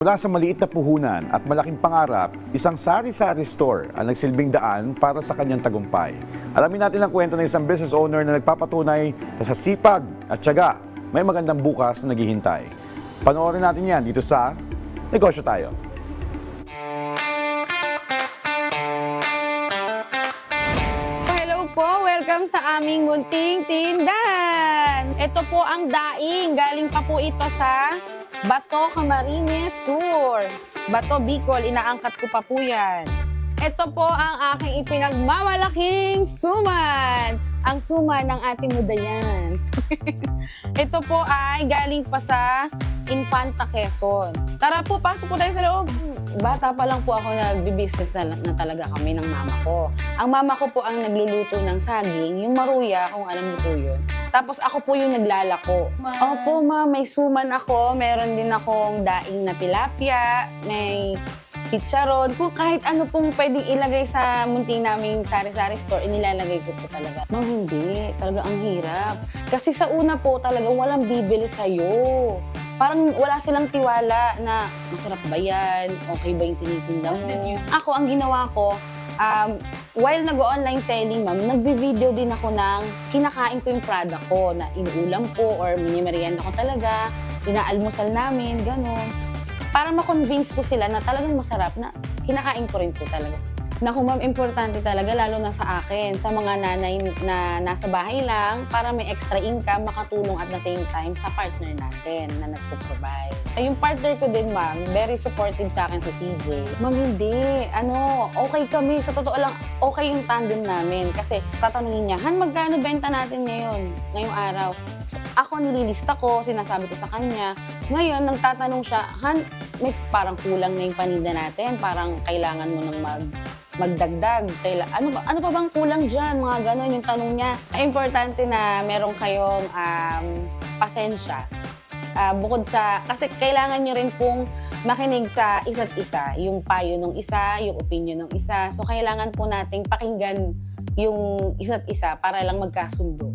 Mula sa maliit na puhunan at malaking pangarap, isang sari-sari store ang nagsilbing daan para sa kanyang tagumpay. Alamin natin ang kwento ng isang business owner na nagpapatunay na sa sipag at tiyaga, may magandang bukas na naghihintay. Panoorin natin yan dito sa Negosyo Tayo. Hello po, welcome sa aming munting tindahan. Ito po ang daing, galing pa po ito sa Bato, Camarines Sur. Bato, Bicol, inaangkat ko pa po yan. Ito po ang aking ipinagmamalaking suman. Ang suman ng ating mudayan. Ito po ay galing pa sa Infanta, Quezon. Tara po, pasok po tayo sa loob. Bata pa lang po ako nagbi-business na talaga kami ng mama ko. Ang mama ko po ang nagluluto ng saging, yung maruya, kung alam mo po yun. Tapos ako po yung naglalako. Opo, ma, may suman ako. Meron din akong daing na tilapia, may chicharon. Kung kahit ano pong pwedeng ilagay sa munting naming sari-sari store, inilalagay ko po talaga. Ma'am, hindi. Talaga ang hirap. Kasi sa una po talaga walang bibili sa'yo. Parang wala silang tiwala na masarap ba yan? Okay ba yung tinitinda mo? Ako, ang ginawa ko, while nag-online selling, ma'am, nagbi-video din ako ng kinakain ko yung product ko na inuulam ko or minimerienda ko talaga, inaalmusal namin, gano'n. Para ma-convince ko sila na talagang masarap na kinakain ko rin po talaga. Naku ma'am, importante talaga lalo na sa akin, sa mga nanay na nasa bahay lang para may extra income, makatulong at the same time sa partner natin na nagpo-provide. Yung partner ko din ma'am, very supportive sa akin sa CJ. Ma'am, hindi. Okay kami. Sa totoo lang, okay yung tandem namin. Kasi tatanungin niya, Han, magkano benta natin ngayong araw? Ako nililista ko, sinasabi ko sa kanya. Ngayon, nang tatanong siya, Han, may parang kulang na yung paninda natin, parang kailangan mo nang magdagdag. Ano pa bang kulang dyan? Mga ganon yung tanong niya. Importante na meron kayong pasensya. Bukod sa, kasi kailangan nyo rin pong makinig sa isa't isa. Yung payo ng isa, yung opinion ng isa. So, kailangan po nating pakinggan yung isa't isa para lang magkasundo.